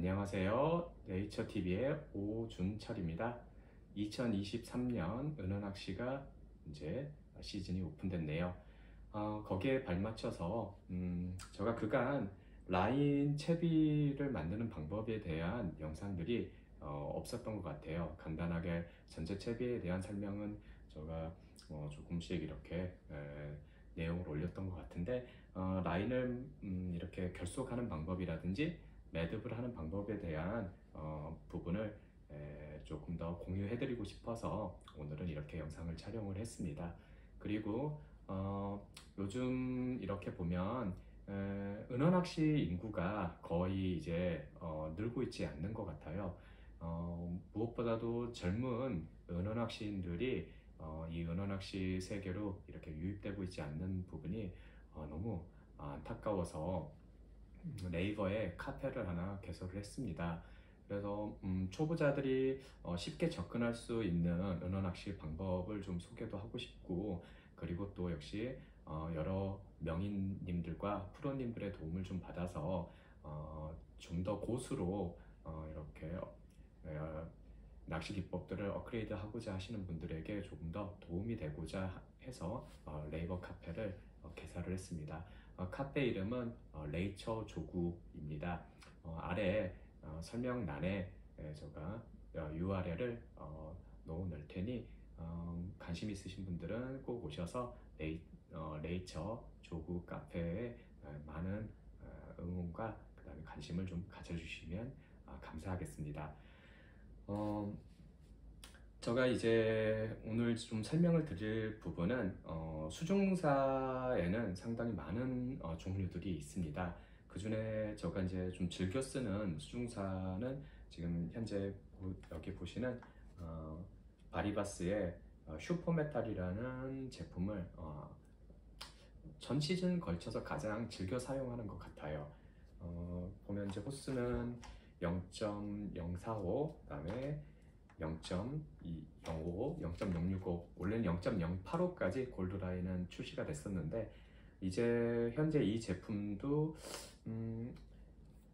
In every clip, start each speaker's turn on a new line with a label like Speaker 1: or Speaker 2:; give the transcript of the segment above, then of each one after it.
Speaker 1: 안녕하세요. 네이처TV의 오준철입니다. 2023년 은어낚시가 이제 시즌이 오픈됐네요. 거기에 발맞춰서 제가 그간 라인 채비를 만드는 방법에 대한 영상들이 없었던 것 같아요. 간단하게 전체 채비에 대한 설명은 제가 조금씩 이렇게 내용을 올렸던 것 같은데, 라인을 이렇게 결속하는 방법이라든지 매듭을 하는 방법에 대한 부분을 조금 더 공유해 드리고 싶어서 오늘은 이렇게 영상을 촬영을 했습니다. 그리고 요즘 이렇게 보면 은어낚시 인구가 거의 이제 늘고 있지 않는 것 같아요. 무엇보다도 젊은 은어낚시인들이 이 은어낚시 세계로 이렇게 유입되고 있지 않는 부분이 너무 안타까워서 네이버에 카페를 하나 개설을 했습니다. 그래서 초보자들이 쉽게 접근할 수 있는 은어낚시 방법을 좀 소개도 하고 싶고, 그리고 또 역시 여러 명인님들과 프로님들의 도움을 좀 받아서 좀 더 고수로 이렇게 낚시 기법들을 업그레이드 하고자 하시는 분들에게 조금 더 도움이 되고자 해서 네이버 카페를 개설을 했습니다. 카페 이름은 레이처 조구입니다. 아래 설명란에 제가 URL을 넣어 놓을 테니 관심 있으신 분들은 꼭 오셔서 레이처 조구 카페에 많은 응원과 그 다음에 관심을 좀 가져주시면 감사하겠습니다. 제가 이제 오늘 좀 설명을 드릴 부분은 수중사에는 상당히 많은 종류들이 있습니다. 그 중에 제가 이제 좀 즐겨 쓰는 수중사는 지금 현재 여기 보시는 바리바스의 슈퍼메탈이라는 제품을 전 시즌 걸쳐서 가장 즐겨 사용하는 것 같아요. 보면 이제 호스는 0.045, 그 다음에 0.205, 0.065, 원래는 0.085까지 골드라인은 출시가 됐었는데, 이제 현재 이 제품도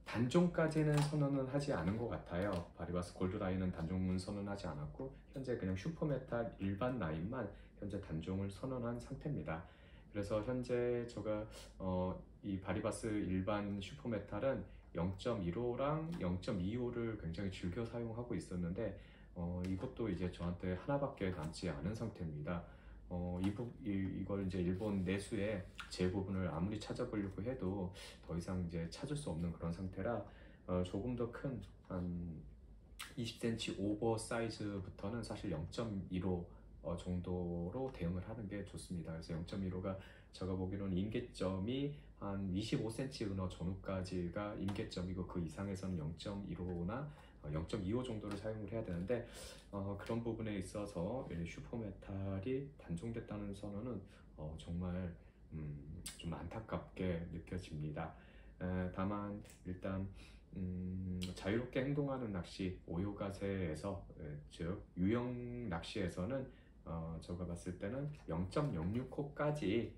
Speaker 1: 단종까지는 선언은 하지 않은 것 같아요. 바리바스 골드라인은 단종은 선언하지 않았고, 현재 그냥 슈퍼메탈 일반 라인만 현재 단종을 선언한 상태입니다. 그래서 현재 제가 이 바리바스 일반 슈퍼메탈은 0.15랑 0.25를 굉장히 즐겨 사용하고 있었는데, 이것도 이제 저한테 하나밖에 남지 않은 상태입니다. 이걸 이제 일본 내수의 제 부분을 아무리 찾아보려고 해도 더 이상 이제 찾을 수 없는 그런 상태라, 조금 더 큰 한 20cm 오버 사이즈부터는 사실 0.15 정도로 대응을 하는 게 좋습니다. 그래서 0.15가 제가 보기로는 임계점이 한 25cm 은어 전후까지가 임계점이고, 그 이상에서는 0.15나 0.25 정도를 사용을 해야 되는데, 그런 부분에 있어서 슈퍼메탈이 단종됐다는 선언은 정말 좀 안타깝게 느껴집니다. 다만 일단 자유롭게 행동하는 낚시, 오요가세에서 즉 유형 낚시에서는 제가 봤을 때는 0.06호까지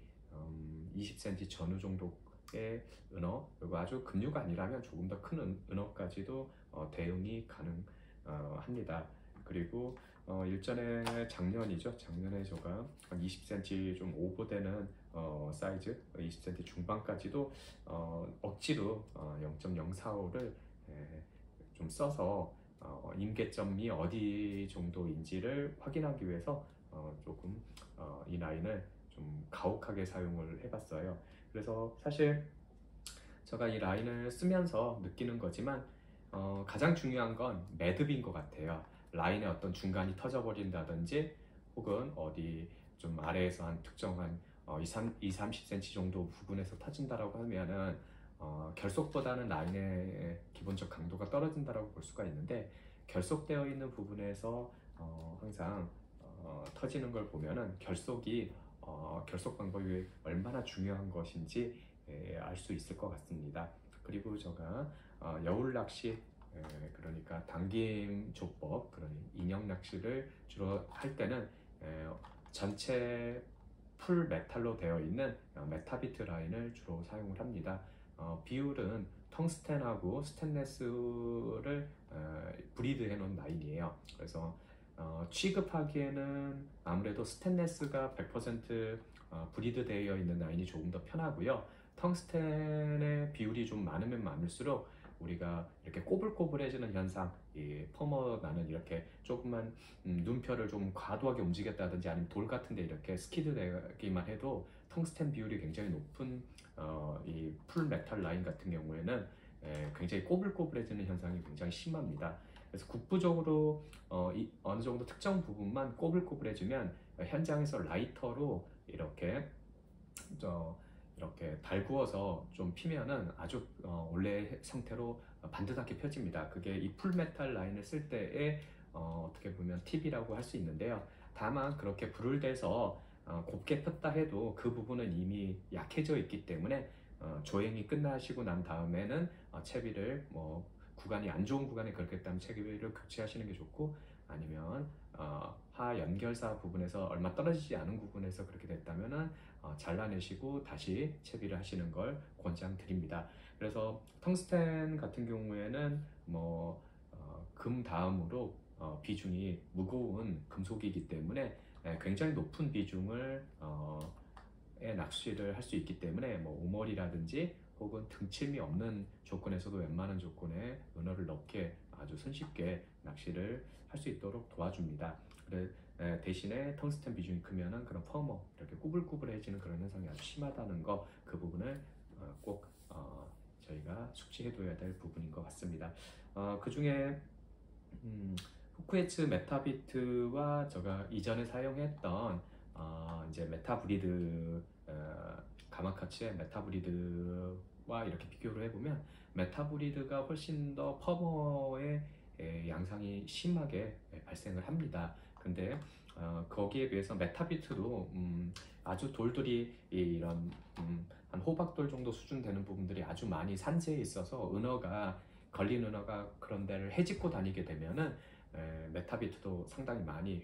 Speaker 1: 20cm 전후 정도의 은어, 그리고 아주 급류가 아니라면 조금 더 큰 은어까지도 대응이 가능합니다. 그리고 일전에 작년이죠. 작년에 제가 한 20cm 좀 오버되는 사이즈, 20cm 중반까지도 억지로 0.045를 좀 써서 임계점이 어디 정도인지를 확인하기 위해서 조금 이 라인을 좀 가혹하게 사용을 해봤어요. 그래서 사실 제가 이 라인을 쓰면서 느끼는 거지만 가장 중요한 건 매듭인 것 같아요. 라인의 어떤 중간이 터져버린다든지, 혹은 어디 좀 아래에서 한 특정한 30cm 정도 부분에서 터진다라고 하면은 결속보다는 라인의 기본적 강도가 떨어진다라고 볼 수가 있는데, 결속되어 있는 부분에서 항상 터지는 걸 보면은 결속 방법이 얼마나 중요한 것인지 알 수 있을 것 같습니다. 그리고 제가 여울 낚시, 그러니까 당김 조법, 그런 인형 낚시를 주로 할 때는 전체 풀 메탈로 되어 있는 메타비트 라인을 주로 사용을 합니다. 비율은 텅스텐하고 스테인레스를 브리드해 놓은 라인이에요. 그래서 취급하기에는 아무래도 스테인레스가 100% 브리드 되어 있는 라인이 조금 더 편하고요. 텅스텐의 비율이 좀 많으면 많을수록 우리가 이렇게 꼬불꼬불해지는 현상, 이 퍼머 나는 이렇게 조금만 눈표를 좀 과도하게 움직였다든지 아니면 돌 같은데 이렇게 스키드 되기만 해도 텅스텐 비율이 굉장히 높은 이 풀 메탈 라인 같은 경우에는 굉장히 꼬불꼬불해지는 현상이 굉장히 심합니다. 그래서 국부적으로 어느 정도 특정 부분만 꼬불꼬불해지면 현장에서 라이터로 이렇게 달구어서 좀 피면은 아주 원래 상태로 반듯하게 펴집니다. 그게 이 풀메탈 라인을 쓸 때의 어떻게 보면 팁이라고 할 수 있는데요. 다만 그렇게 불을 대서 곱게 폈다 해도 그 부분은 이미 약해져 있기 때문에 조행이 끝나시고 난 다음에는 채비를 구간이 안 좋은 구간에 그렇게 했다면 채비를 교체하시는 게 좋고, 아니면 하 연결사 부분에서 얼마 떨어지지 않은 부분에서 그렇게 됐다면은 잘라내시고 다시 채비를 하시는 걸 권장드립니다. 그래서 텅스텐 같은 경우에는 금 다음으로 비중이 무거운 금속이기 때문에 굉장히 높은 비중을 낚시를 할 수 있기 때문에 오머리라든지 혹은 등침이 없는 조건에서도 웬만한 조건에 은어를 넣게 아주 손쉽게 낚시를 할 수 있도록 도와줍니다. 대신에 텅스텐 비중이 크면은 그런 퍼머 이렇게 꾸불꾸불해지는 그런 현상이 아주 심하다는 거, 그 부분을 꼭 저희가 숙지해둬야 될 부분인 것 같습니다. 그 중에 후크에츠 메타비트와 제가 이전에 사용했던 이제 메타브리드 가마카츠의 메타브리드와 이렇게 비교를 해보면 메타브리드가 훨씬 더 퍼머의 양상이 심하게 발생을 합니다. 근데 거기에 비해서 메타비트도 아주 돌들이 이런 한 호박돌 정도 수준 되는 부분들이 아주 많이 산재해 있어서 걸린 은어가 그런 데를 헤집고 다니게 되면은 메타비트도 상당히 많이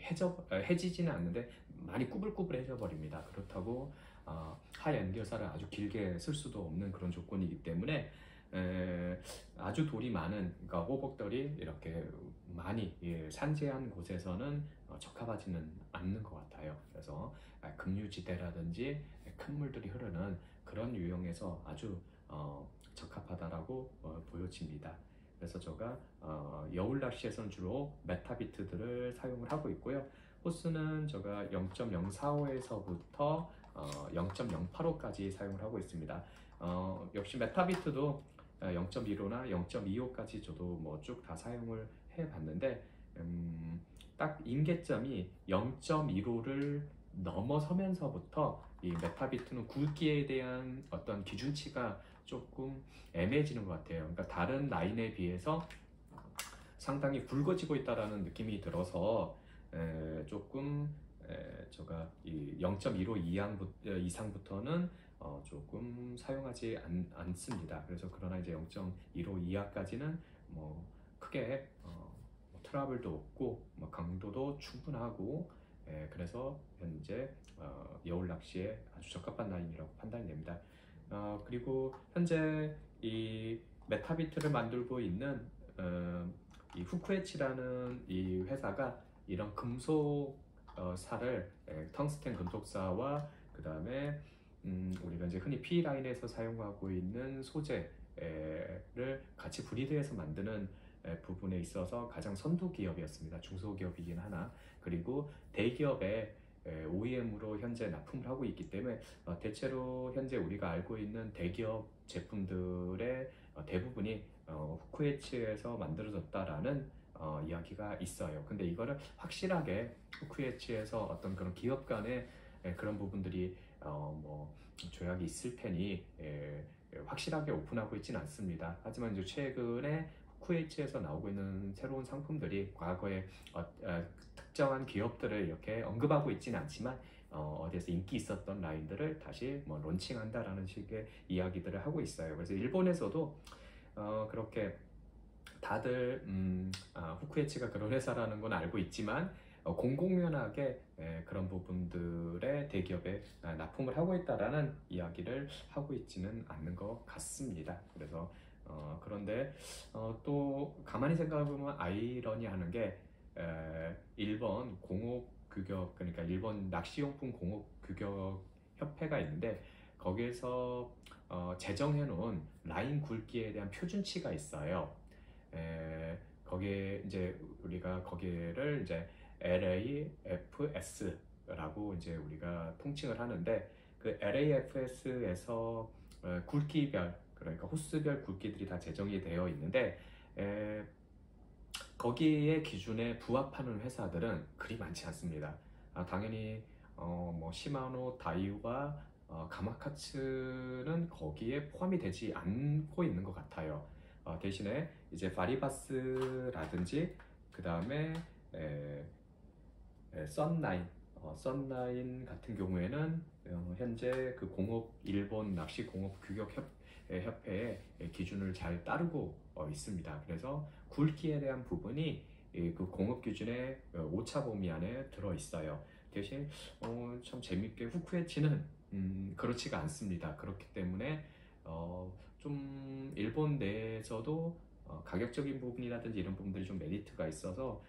Speaker 1: 해지지는 않는데 많이 꾸불꾸불해져 버립니다. 그렇다고 하 연결사를 아주 길게 쓸 수도 없는 그런 조건이기 때문에 아주 돌이 많은, 그러니까 호박돌이 이렇게 많이 산재한 곳에서는 적합하지는 않는 것 같아요. 그래서 급류지대라든지 큰 물들이 흐르는 그런 유형에서 아주 적합하다라고 보여집니다. 그래서 제가 여울 낚시에서는 주로 메타비트들을 사용을 하고 있고요. 호스는 제가 0.045에서부터 0.085까지 사용을 하고 있습니다. 역시 메타비트도 0.15나 0.25까지 저도 쭉 다 사용을 해봤는데 딱 임계점이 0.15를 넘어서면서부터 이 메타비트는 굵기에 대한 어떤 기준치가 조금 애매해지는 것 같아요. 그러니까 다른 라인에 비해서 상당히 굵어지고 있다라는 느낌이 들어서 조금 제가 이 0.15 이상부터는 조금 사용하지 않습니다. 그래서 그러나 이제 0.15 이하까지는 크게 트러블도 없고 강도도 충분하고, 그래서 현재 여울 낚시에 아주 적합한 라인이라고 판단이 됩니다. 그리고 현재 이 메타비트를 만들고 있는 이 후크에치라는 이 회사가 이런 금속 살을 텅스텐 금속사와 그 다음에 우리가 이제 흔히 P라인에서 사용하고 있는 소재를 같이 브리드해서 만드는 부분에 있어서 가장 선두 기업이었습니다. 중소기업이긴 하나, 그리고 대기업의 OEM으로 현재 납품을 하고 있기 때문에 대체로 현재 우리가 알고 있는 대기업 제품들의 대부분이 후크에치에서 만들어졌다라는 이야기가 있어요. 근데 이거를 확실하게 후크에치에서 어떤 그런 기업 간의 그런 부분들이 조약이 있을 테니 확실하게 오픈하고 있지는 않습니다. 하지만 이제 최근에 후크에치에서 나오고 있는 새로운 상품들이 과거에 특정한 기업들을 이렇게 언급하고 있지는 않지만 어디에서 인기 있었던 라인들을 다시 론칭한다라는 식의 이야기들을 하고 있어요. 그래서 일본에서도 그렇게 다들 후크에치가 그런 회사라는 건 알고 있지만 공공연하게 그런 부분들에 대기업에 납품을 하고 있다라는 이야기를 하고 있지는 않는 것 같습니다. 그래서 그런데 또 가만히 생각해보면 아이러니하는 게 일본 공업 규격, 그러니까 일본 낚시용품 공업 규격 협회가 있는데 거기에서 제정해 놓은 라인 굵기에 대한 표준치가 있어요. 거기에 이제 우리가 거기를 이제 LAFS라고 이제 우리가 통칭을 하는데 그 LAFS에서 굵기별, 그러니까 호스별 굵기들이 다 제정이 되어 있는데 거기에 기준에 부합하는 회사들은 그리 많지 않습니다. 당연히 뭐 시마노, 다이와 가마카츠는 거기에 포함이 되지 않고 있는 것 같아요. 대신에 이제 파리바스라든지 그 다음에 썬라인, 썬라인 같은 경우에는 현재 그 공업 일본 낚시 공업 규격 협회의 기준을 잘 따르고 있습니다. 그래서 굵기에 대한 부분이 그 공업 기준의 오차 범위 안에 들어 있어요. 대신 참 재밌게 후쿠에치는 그렇지가 않습니다. 그렇기 때문에 좀 일본 내에서도 가격적인 부분이라든지 이런 부분들이 좀 메리트가 있어서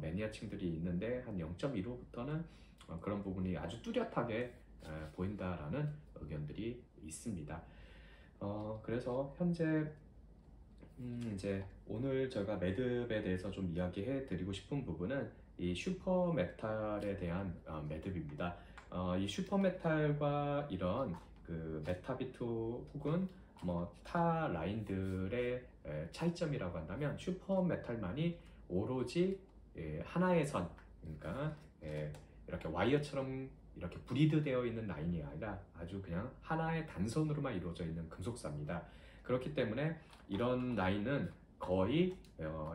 Speaker 1: 매니아층들이 있는데 한 0.15부터는 그런 부분이 아주 뚜렷하게 보인다라는 의견들이 있습니다. 그래서 현재 이제 오늘 제가 매듭에 대해서 좀 이야기해 드리고 싶은 부분은 이 슈퍼메탈에 대한 매듭입니다. 이 슈퍼메탈과 이런 그 메타비트 혹은 뭐 타 라인들의 차이점이라고 한다면 슈퍼메탈만이 오로지 하나의 선, 그러니까 이렇게 와이어처럼 이렇게 브리드 되어 있는 라인이 아니라 아주 그냥 하나의 단선으로만 이루어져 있는 금속사입니다. 그렇기 때문에 이런 라인은 거의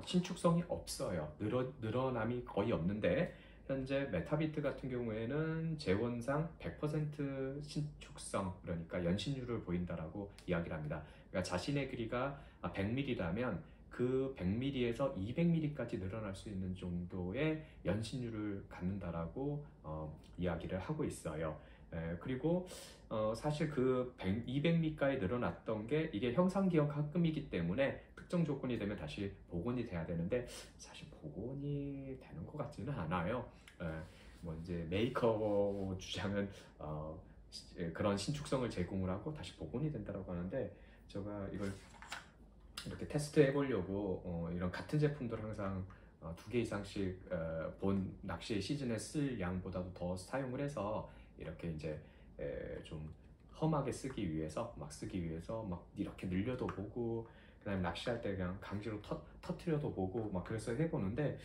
Speaker 1: 신축성이 없어요. 늘어남이 거의 없는데 현재 메타비트 같은 경우에는 재원상 100% 신축성, 그러니까 연신율을 보인다라고 이야기를 합니다. 그러니까 자신의 길이가 100mm라면 그 100mm에서 200mm까지 늘어날 수 있는 정도의 연신율을 갖는다라고 이야기를 하고 있어요. 그리고 사실 그 200mm가에 늘어났던 게 이게 형상기억 합금이기 때문에 특정 조건이 되면 다시 복원이 돼야 되는데 사실 복원이 되는 것 같지는 않아요. 뭐 이제 메이커 주장은 그런 신축성을 제공을 하고 다시 복원이 된다라고 하는데 제가 이걸 이렇게 테스트 해보려고 이런 같은 제품들 항상 2개 이상씩 본 낚시 시즌에 쓸 양보다도 더 사용을 해서 이렇게 이제 좀 험하게 쓰기 위해서 막 이렇게 늘려도 보고 그다음에 낚시할 때 그냥 강제로 터트려도 보고 막 그래서 해보는데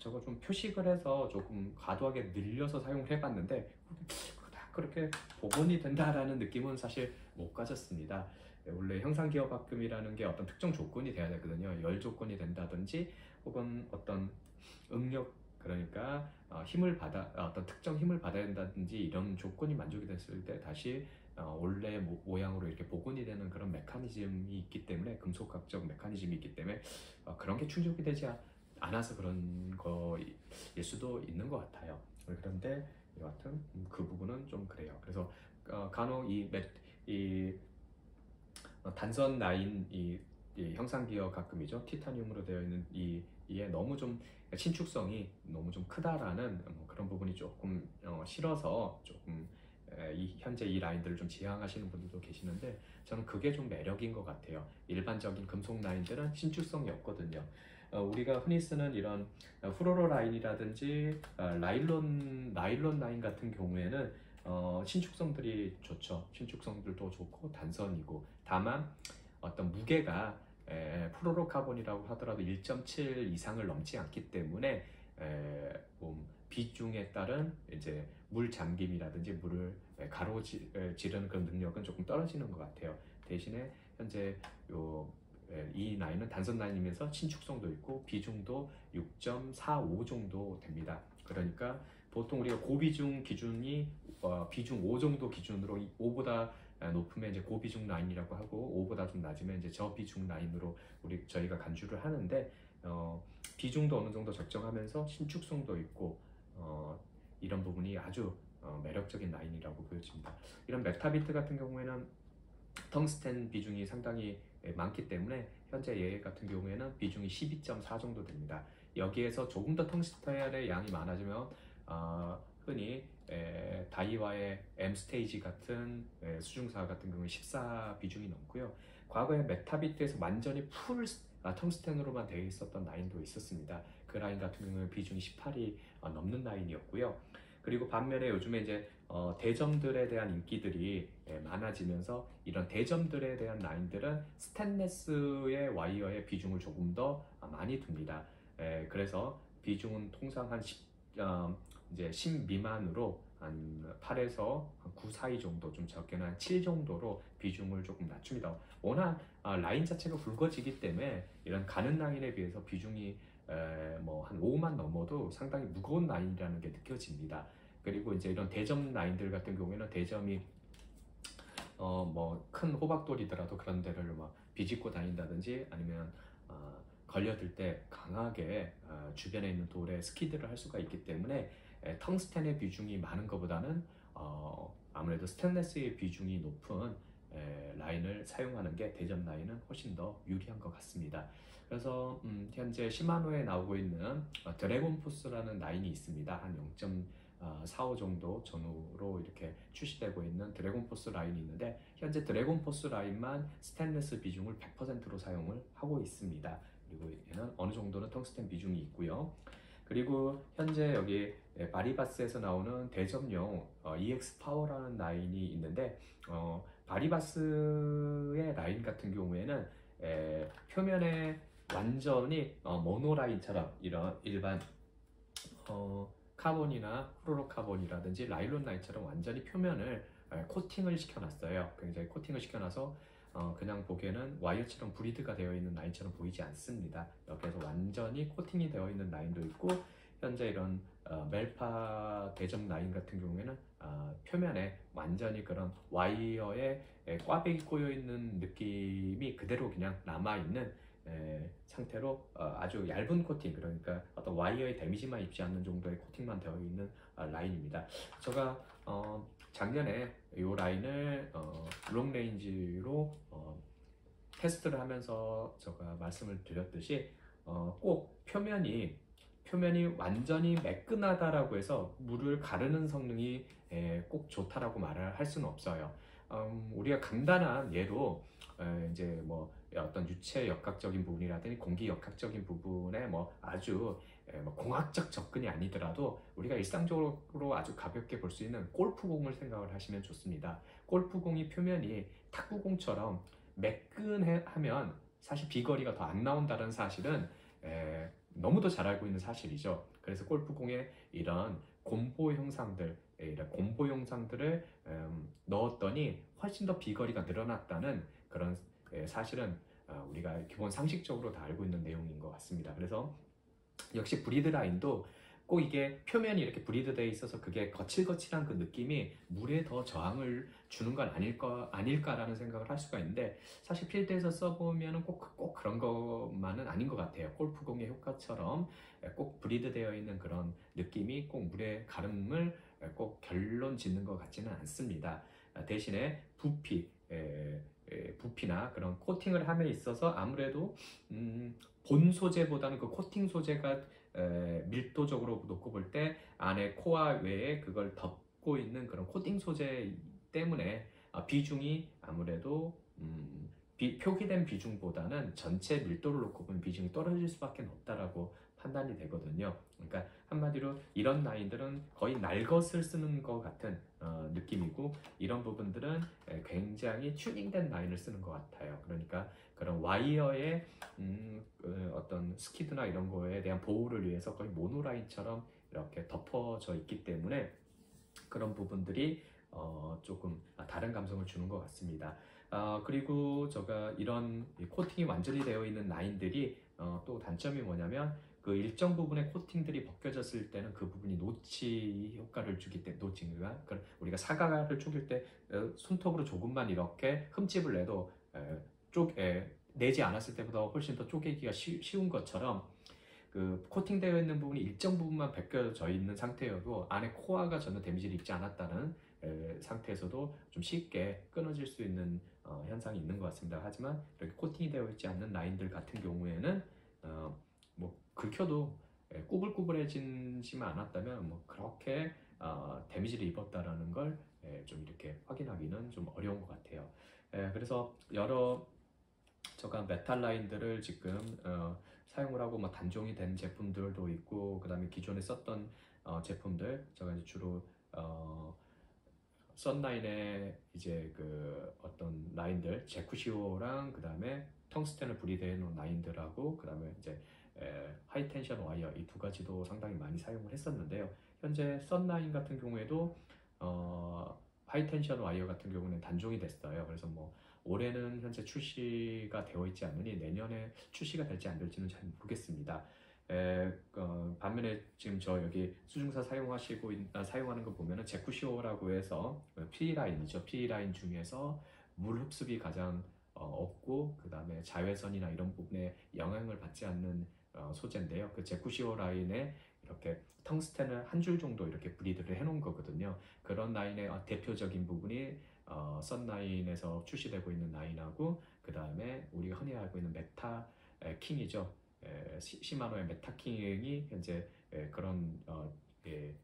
Speaker 1: 저거 좀 표식을 해서 조금 과도하게 늘려서 사용을 해봤는데 그렇게 복원이 된다라는 느낌은 사실 못 가졌습니다. 원래 형상기업합금이라는 게 어떤 특정 조건이 돼야 되거든요. 열 조건이 된다든지 혹은 어떤 응력, 그러니까 어떤 특정 힘을 받아야 된다든지 이런 조건이 만족이 됐을 때 다시 원래 모양으로 이렇게 복원이 되는 그런 메커니즘이 있기 때문에, 금속학적 메커니즘이 있기 때문에 그런 게 충족이 되지 않아서 그런 거일 수도 있는 것 같아요. 그런데 여하튼 그 부분은 좀 그래요. 그래서 간혹 이 단선 라인 이 형상기어 가끔이죠. 티타늄으로 되어 있는 이에 너무 좀 신축성이 너무 좀 크다라는 그런 부분이 조금 싫어서 조금 현재 이 라인들을 좀 지향하시는 분들도 계시는데 저는 그게 좀 매력인 것 같아요. 일반적인 금속 라인들은 신축성이 없거든요. 우리가 흔히 쓰는 이런 후로로 라인이라든지 나일론 라인 같은 경우에는 신축성들이 좋죠. 신축성들도 좋고 단선이고, 다만 어떤 무게가 플로로카본이라고 하더라도 1.7 이상을 넘지 않기 때문에 비중에 따른 이제 물 잠김이라든지 물을 가로지르는 그런 능력은 조금 떨어지는 것 같아요. 대신에 현재 이 라인은 단선 라인이면서 신축성도 있고 비중도 6.45 정도 됩니다. 그러니까 보통 우리가 고비중 기준이 비중 5 정도 기준으로 5보다 높으면 이제 고비중 라인이라고 하고 5보다 좀 낮으면 이제 저비중 라인으로 저희가 간주를 하는데 비중도 어느 정도 적정하면서 신축성도 있고 이런 부분이 아주 매력적인 라인이라고 보여집니다. 이런 메타비트 같은 경우에는 텅스텐 비중이 상당히 많기 때문에 현재 얘 같은 경우에는 비중이 12.4 정도 됩니다. 여기에서 조금 더 텅스텐의 양이 많아지면 흔히 다이와의 M스테이지 같은 수중사 같은 경우에 14 비중이 넘고요. 과거에 메타비트에서 완전히 풀 텅스텐으로만 되어 있었던 라인도 있었습니다. 그 라인 같은 경우는 비중이 18이 넘는 라인이었고요. 그리고 반면에 요즘에 이제 대점들에 대한 인기들이 많아지면서 이런 대점들에 대한 라인들은 스테인리스의 와이어의 비중을 조금 더 많이 둡니다. 그래서 비중은 통상 한 10 미만으로 한 8에서 9 사이 정도, 좀 적게는 한 7 정도로 비중을 조금 낮춥니다. 워낙 라인 자체가 굵어지기 때문에 이런 가는 라인에 비해서 비중이 뭐 한 5만 넘어도 상당히 무거운 라인이라는 게 느껴집니다. 그리고 이제 이런 대점 라인들 같은 경우에는 대점이 뭐 큰 호박돌이더라도 그런 데를 막 비집고 다닌다든지 아니면 걸려들 때 강하게 주변에 있는 돌에 스키드를 할 수가 있기 때문에 텅스텐의 비중이 많은 것보다는 아무래도 스테인리스의 비중이 높은 라인을 사용하는 게 대점 라인은 훨씬 더 유리한 것 같습니다. 그래서 현재 시마노에 나오고 있는 드래곤 포스라는 라인이 있습니다. 한 0.45 정도 전후로 이렇게 출시되고 있는 드래곤 포스 라인이 있는데 현재 드래곤 포스 라인만 스테인리스 비중을 100%로 사용을 하고 있습니다. 그리고 얘는 어느 정도는 텅스텐 비중이 있고요. 그리고 현재 여기 바리바스에서 나오는 대점용 EX 파워라는 라인이 있는데 바리바스의 라인 같은 경우에는 표면에 완전히 모노 라인처럼 이런 일반 카본이나 플로로카본이라든지 라일론 라인처럼 완전히 표면을 코팅을 시켜놨어요. 굉장히 코팅을 시켜놔서 그냥 보기에는 와이어처럼 브리드가 되어 있는 라인처럼 보이지 않습니다. 여기에서 완전히 코팅이 되어 있는 라인도 있고 현재 이런 멜파 대점 라인 같은 경우에는 표면에 완전히 그런 와이어에 꽈배기 꼬여 있는 느낌이 그대로 그냥 남아있는 상태로 아주 얇은 코팅, 그러니까 어떤 와이어에 데미지만 입지 않는 정도의 코팅만 되어 있는 라인입니다. 제가 작년에 이 라인을 롱레인지로 테스트를 하면서 제가 말씀을 드렸듯이 꼭 표면이 완전히 매끈하다라고 해서 물을 가르는 성능이 꼭 좋다라고 말을 할 수는 없어요. 우리가 간단한 예로 이제 뭐 어떤 유체 역학적인 부분이라든지 공기 역학적인 부분에 뭐 아주 뭐 공학적 접근이 아니더라도 우리가 일상적으로 아주 가볍게 볼 수 있는 골프공을 생각을 하시면 좋습니다. 골프공이 표면이 탁구공처럼 매끈하면 사실 비거리가 더 안 나온다는 사실은 너무도 잘 알고 있는 사실이죠. 그래서 골프공에 이런 곰보 형상들을 넣었더니 훨씬 더 비거리가 늘어났다는 그런 사실은 우리가 기본 상식적으로 다 알고 있는 내용인 것 같습니다. 그래서 역시 브리드 라인도 꼭 이게 표면이 이렇게 브리드 되어 있어서 그게 거칠거칠한 그 느낌이 물에 더 저항을 주는 건 아닐까라는 생각을 할 수가 있는데 사실 필드에서 써보면 꼭 그런 것만은 아닌 것 같아요. 골프공의 효과처럼 꼭 브리드 되어 있는 그런 느낌이 꼭 물의 가름을 꼭 결론 짓는 것 같지는 않습니다. 대신에 부피나 그런 코팅을 함에 있어서 아무래도 본 소재보다는 그 코팅 소재가 밀도적으로 놓고 볼 때 안에 코와 외에 그걸 덮고 있는 그런 코팅 소재 때문에 비중이 아무래도 표기된 비중보다는 전체 밀도를 놓고 보면 비중이 떨어질 수밖에 없다라고 판단이 되거든요. 그러니까 한마디로 이런 라인들은 거의 날것을 쓰는 것 같은 느낌이고 이런 부분들은 굉장히 튜닝된 라인을 쓰는 것 같아요. 그러니까 그런 와이어의 어떤 스키드나 이런 거에 대한 보호를 위해서 거의 모노라인처럼 이렇게 덮어져 있기 때문에 그런 부분들이 조금 다른 감성을 주는 것 같습니다. 그리고 제가 이런 코팅이 완전히 되어 있는 라인들이 또 단점이 뭐냐면 그 일정 부분의 코팅들이 벗겨졌을 때는 그 부분이 노치 효과를 주기 때문에 노치가 우리가 사과를 쪼갤 때 손톱으로 조금만 이렇게 흠집을 내도 내지 않았을 때보다 훨씬 더 쪼개기가 쉬운 것처럼 그 코팅되어 있는 부분이 일정 부분만 벗겨져 있는 상태여도 안에 코어가 전혀 데미지를 입지 않았다는 상태에서도 좀 쉽게 끊어질 수 있는 현상이 있는 것 같습니다. 하지만 이렇게 코팅이 되어 있지 않는 라인들 같은 경우에는 뭐 긁혀도 꾸불꾸불해지지만 않았다면 뭐 그렇게 데미지를 입었다라는 걸 좀 이렇게 확인하기는 좀 어려운 것 같아요. 그래서 여러 제가 메탈 라인들을 지금 사용을 하고 뭐 단종이 된 제품들도 있고, 그 다음에 기존에 썼던 제품들, 제가 이제 주로 썬라인의 이제 그 어떤 라인들, 제쿠시오랑 그 다음에 텅스텐을 분리되어 놓은 라인들하고, 그 다음에 이제 하이텐션 와이어, 이 두 가지도 상당히 많이 사용을 했었는데요. 현재 썬라인 같은 경우에도 하이텐션 와이어 같은 경우는 단종이 됐어요. 그래서 뭐 올해는 현재 출시가 되어 있지 않으니 내년에 출시가 될지 안 될지는 잘 모르겠습니다. 반면에 지금 저 여기 수중사 사용하는 거 보면은 제쿠시오라고 해서 P라인이죠. P라인 중에서 물 흡습이 가장 없고, 그 다음에 자외선이나 이런 부분에 영향을 받지 않는 소재인데요. 그 제쿠시오 라인에 이렇게 텅스텐을 한 줄 정도 이렇게 브리드를 해놓은 거거든요. 그런 라인의 대표적인 부분이 썬라인에서 출시되고 있는 라인하고, 그 다음에 우리가 흔히 알고 있는 메타킹이죠. 시마노의 메타킹이 현재 그런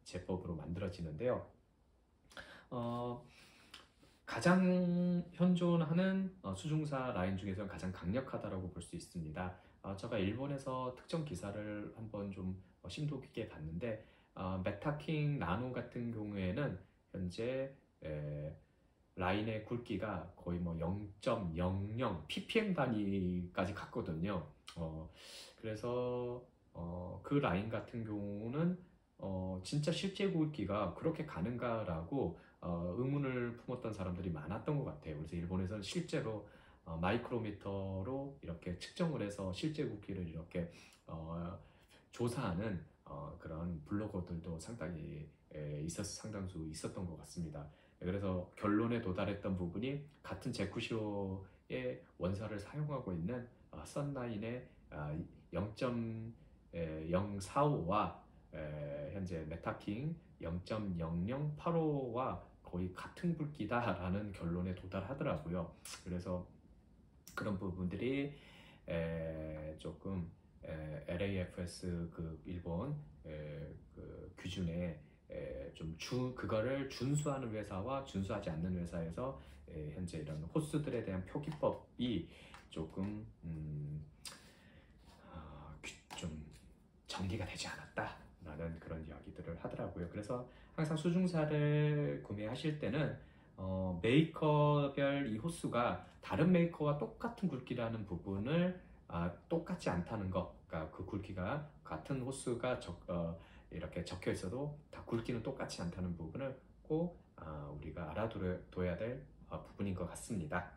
Speaker 1: 제법으로 만들어지는데요. 가장 현존하는 수중사 라인 중에서 가장 강력하다라고 볼 수 있습니다. 제가 일본에서 특정 기사를 한번 좀 심도 깊게 봤는데, 메타킹 나노 같은 경우에는 현재 라인의 굵기가 거의 뭐 0.00 ppm 단위까지 갔거든요. 그래서 그 라인 같은 경우는 진짜 실제 굵기가 그렇게 가는가라고 의문을 품었던 사람들이 많았던 것 같아요. 그래서 일본에서는 실제로 마이크로미터로 이렇게 측정을 해서 실제 굵기를 이렇게 조사하는 그런 블로거들도 상당히 상당수 있었던 것 같습니다. 그래서 결론에 도달했던 부분이 같은 제쿠시오의 원사를 사용하고 있는 썬라인의 0.045와 현재 메타킹 0.0085와 거의 같은 굵기다라는 결론에 도달하더라고요. 그래서 그런 부분들이 조금 LAFS 그 일본 그 규준에 그거를 준수하는 회사와 준수하지 않는 회사에서 현재 이런 호스들에 대한 표기법이 조금 좀 정리가 되지 않았다라는 그런 이야기들을 하더라고요. 그래서 항상 수중사를 구매하실 때는 메이커별 이 호스가 다른 메이커와 똑같은 굵기라는 부분을 똑같지 않다는 것, 그러니까 그 굵기가 같은 호스가 이렇게 적혀 있어도 다 굵기는 똑같지 않다는 부분을 꼭 우리가 알아둬야 될 부분인 것 같습니다.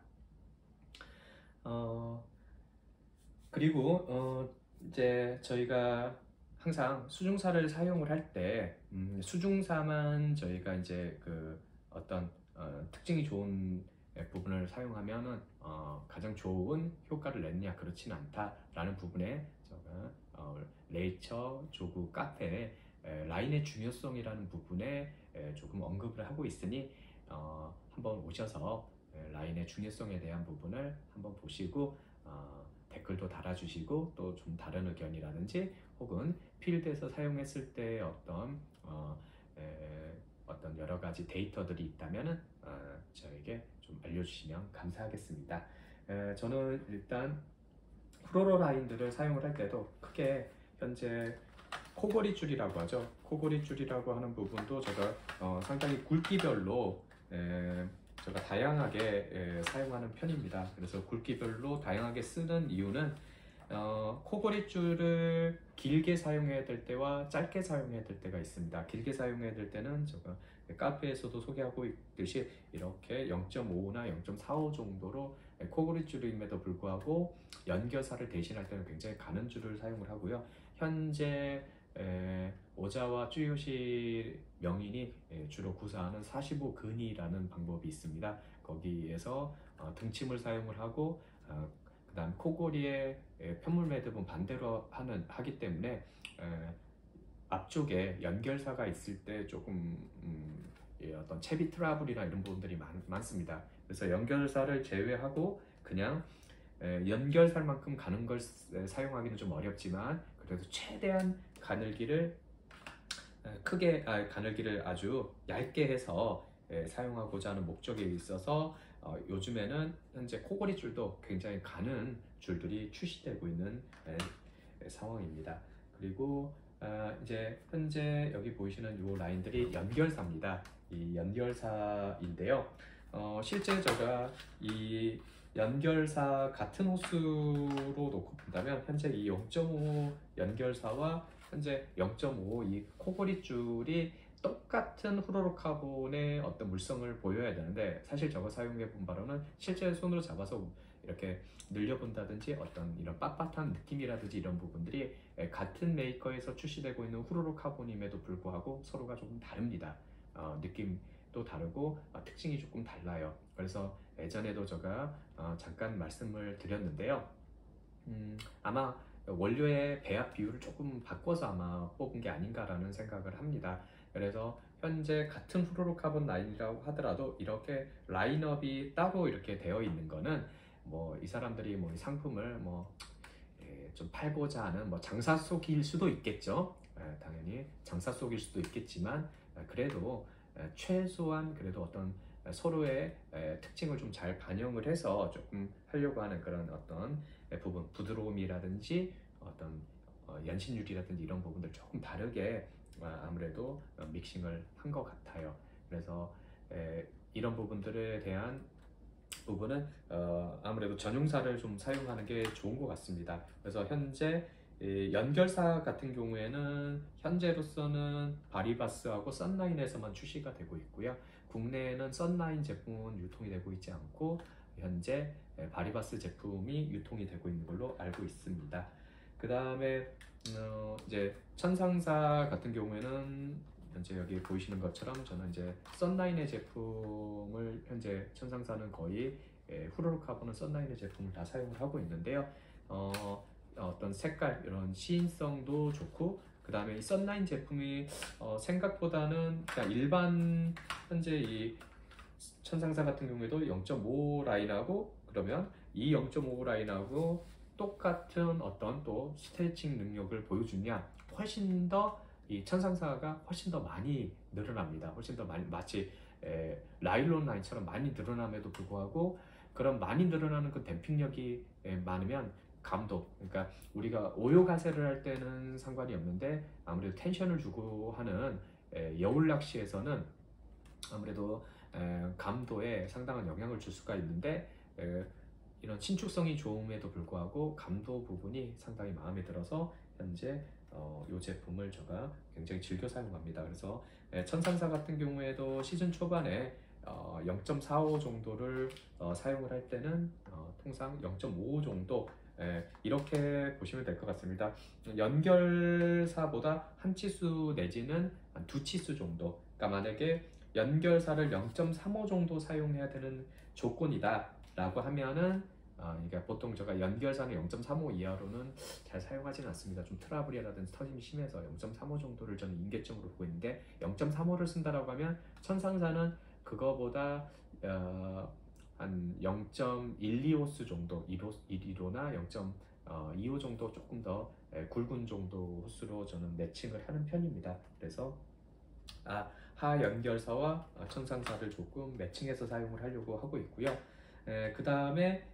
Speaker 1: 그리고 이제 저희가 항상 수중사를 사용을 할 때 수중사만 저희가 이제 그 어떤 특징이 좋은 부분을 사용하면은 가장 좋은 효과를 냈냐, 그렇지는 않다라는 부분에 제가 레이처 조구 카페에 라인의 중요성이라는 부분에 조금 언급을 하고 있으니 한번 오셔서 라인의 중요성에 대한 부분을 한번 보시고 댓글도 달아주시고, 또 좀 다른 의견이라든지 혹은 필드에서 사용했을 때 어떤 여러 가지 데이터들이 있다면 저에게 좀 알려주시면 감사하겠습니다. 저는 일단 프로로 라인들을 사용을 할 때도 크게 현재 코골이 줄이라고 하죠. 코골이 줄이라고 하는 부분도 제가 상당히 굵기별로 제가 다양하게 사용하는 편입니다. 그래서 굵기별로 다양하게 쓰는 이유는 코골이줄을 길게 사용해야 될 때와 짧게 사용해야 될 때가 있습니다. 길게 사용해야 될 때는 제가 카페에서도 소개하고 있듯이 이렇게 0.5나 0.45 정도로 코골이줄임에도 불구하고 연결사를 대신할 때는 굉장히 가는 줄을 사용을 하고요. 현재 오자와 쭈요시 명인이 주로 구사하는 45근이라는 방법이 있습니다. 거기에서 등침을 사용을 하고 그다음 코골이의 편물 매듭은 반대로 하기 때문에 앞쪽에 연결사가 있을 때 조금 어떤 채비 트러블이나 이런 부분들이 많습니다. 그래서 연결사를 제외하고 그냥 연결살만큼 가는 걸 사용하기는 좀 어렵지만 그래도 최대한 가늘기를 가늘기를 아주 얇게 해서 사용하고자 하는 목적에 있어서 요즘에는 현재 코골이 줄도 굉장히 가는 줄들이 출시되고 있는 상황입니다. 그리고 이제 현재 여기 보이시는 이 라인들이 연결사입니다. 이 연결사인데요. 실제 제가 이 연결사 같은 호수로 놓고 본다면 현재 이 0.5 연결사와 현재 0.5 이 코골이 줄이 똑같은 후로로카본의 어떤 물성을 보여야 되는데 사실 저거 사용해 본 바로는 실제 손으로 잡아서 이렇게 늘려본다든지 어떤 이런 빳빳한 느낌이라든지 이런 부분들이 같은 메이커에서 출시되고 있는 후로로카본임에도 불구하고 서로가 조금 다릅니다. 느낌도 다르고 특징이 조금 달라요. 그래서 예전에도 제가 잠깐 말씀을 드렸는데요. 아마 원료의 배합 비율을 조금 바꿔서 아마 뽑은 게 아닌가라는 생각을 합니다. 그래서 현재 같은 후로로카본 라인이라고 하더라도 이렇게 라인업이 따로 이렇게 되어 있는 거는 뭐 이 사람들이 뭐 이 상품을 좀 팔고자 하는 뭐 장사 속일 수도 있겠죠. 당연히 장사 속일 수도 있겠지만 그래도 최소한 그래도 어떤 서로의 특징을 좀 잘 반영을 해서 조금 하려고 하는 그런 어떤 부분, 부드러움이라든지 어떤 연신율이라든지 이런 부분들 조금 다르게 아무래도 믹싱을 한 것 같아요. 그래서 이런 부분들에 대한 부분은 아무래도 전용사를 좀 사용하는 게 좋은 것 같습니다. 그래서 현재 연결사 같은 경우에는 현재로서는 바리바스하고 썬라인에서만 출시가 되고 있고요. 국내에는 썬라인 제품은 유통이 되고 있지 않고 현재 바리바스 제품이 유통이 되고 있는 걸로 알고 있습니다. 그 다음에 이제 천상사 같은 경우에는 현재 여기 보이시는 것처럼 저는 이제 썬라인의 제품을 현재 천상사는 거의 후루룩하고는 썬라인의 제품을 다 사용을 하고 있는데요. 어떤 색깔 이런 시인성도 좋고 그 다음에 이 썬라인 제품이 생각보다는 그냥 일반 현재 이 천상사 같은 경우에도 0.5 라인하고 그러면 이 0.5 라인하고 똑같은 어떤 또 스트레칭 능력을 보여주냐 훨씬 더 이 천상사가 훨씬 더 많이 늘어납니다. 훨씬 더 많이 마치 라일론 라인처럼 많이 늘어남에도 불구하고 그런 많이 늘어나는 그 댐핑력이 많으면 감도 그러니까 우리가 오요가세를 할 때는 상관이 없는데 아무래도 텐션을 주고 하는 여울 낚시에서는 아무래도 감도에 상당한 영향을 줄 수가 있는데 이런 신축성이 좋음에도 불구하고 감도 부분이 상당히 마음에 들어서 현재 이 제품을 제가 굉장히 즐겨 사용합니다. 그래서 천상사 같은 경우에도 시즌 초반에 0.45 정도를 사용을 할 때는 통상 0.5 정도 이렇게 보시면 될 것 같습니다. 연결사보다 한 치수 내지는 한 두 치수 정도 그러니까 만약에 연결사를 0.35 정도 사용해야 되는 조건이다 라고 하면은 그러니까 보통 제가 연결사는 0.35 이하로는 잘 사용하지는 않습니다. 좀 트러블이라든지 터짐이 심해서 0.35 정도를 저는 임계점으로 보고 있는데 0.35를 쓴다라고 하면 천상사는 그거보다 한 0.125수 정도 125나 0.25 정도 조금 더 굵은 정도 호수로 저는 매칭을 하는 편입니다. 그래서 하 연결사와 천상사를 조금 매칭해서 사용을 하려고 하고 있고요. 그 다음에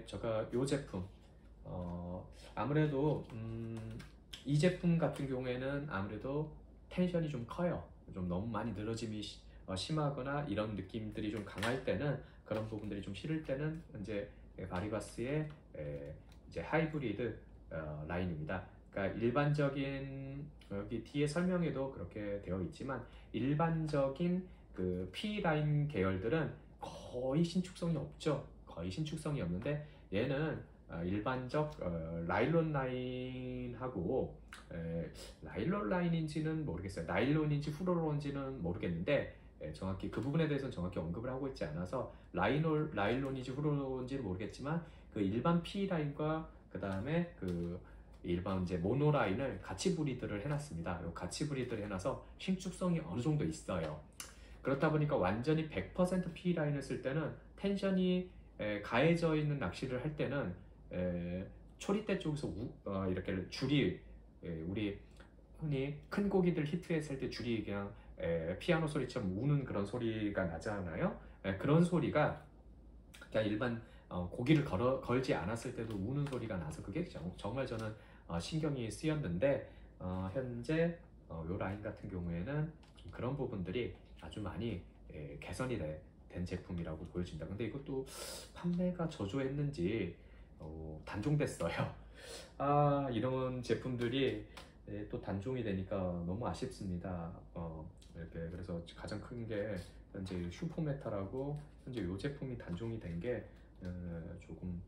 Speaker 1: 제가 이 제품 아무래도 이 제품 같은 경우에는 아무래도 텐션이 좀 커요. 좀 너무 많이 늘어짐이 심하거나 이런 느낌들이 좀 강할 때는 그런 부분들이 좀 싫을 때는 현재 바리바스의 이제 하이브리드 라인입니다. 그러니까 일반적인 여기 뒤에 설명에도 그렇게 되어 있지만 일반적인 그 P 라인 계열들은 거의 신축성이 없죠. 거의 신축성이 없는데 얘는 일반적 나일론 라인하고 나일론 라인인지는 모르겠어요. 나일론인지 후로로인지는 모르겠는데 정확히 그 부분에 대해서는 정확히 언급을 하고 있지 않아서 라일론인지 후로로인지는 모르겠지만 그 일반 P 라인과 그 다음에 그 일반 이제 모노 라인을 같이 브리드를 해놨습니다. 같이 브리드를 해놔서 신축성이 어느 정도 있어요. 그렇다 보니까 완전히 100% P 라인을 쓸 때는 텐션이 가해져 있는 낚시를 할 때는 초리대 쪽에서 이렇게 줄이 우리 흔히 큰 고기들 히트했을 때 줄이 그냥 피아노 소리처럼 우는 그런 소리가 나잖아요. 그런 소리가 그냥 일반 고기를 걸지 않았을 때도 우는 소리가 나서 그게 정말 저는 신경이 쓰였는데 현재 요 라인 같은 경우에는 좀 그런 부분들이 아주 많이 개선이 된 제품이라고 보여진다. 근데 이것도 판매가 저조했는지 단종됐어요. 이런 제품들이 또 단종이 되니까 너무 아쉽습니다. 이렇게 그래서 가장 큰 게 현재 슈퍼메탈하고 현재 이 제품이 단종이 된 게 조금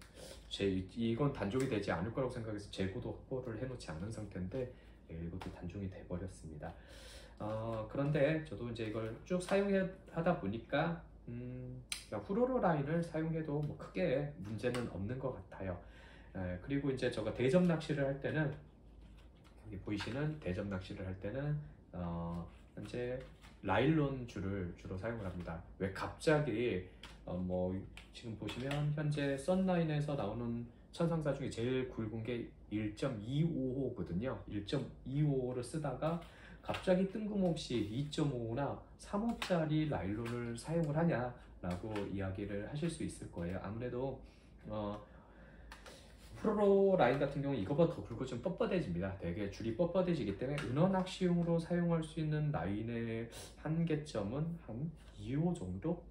Speaker 1: 이건 단종이 되지 않을 거라고 생각해서 재고도 확보를 해놓지 않은 상태인데 이것도 단종이 돼 버렸습니다. 그런데 저도 이제 이걸 쭉 사용하다 보니까 후로로 라인을 사용해도 뭐 크게 문제는 없는 것 같아요. 그리고 이제 제가 대접 낚시를 할 때는 여기 보이시는 대접 낚시를 할 때는 현재 라일론 줄을 주로 사용을 합니다. 왜 갑자기 뭐 지금 보시면 현재 썬라인에서 나오는 천상사 중에 제일 굵은 게 1.25호거든요. 1.25호를 쓰다가 갑자기 뜬금없이 2.5호나 3호짜리 라일론을 사용을 하냐라고 이야기를 하실 수 있을 거예요. 아무래도 프로 라인 같은 경우 이거보다 더 굵고 좀 뻣뻣해집니다. 되게 줄이 뻣뻣해지기 때문에 은어 낚시용으로 사용할 수 있는 라인의 한계점은 한 2호 정도?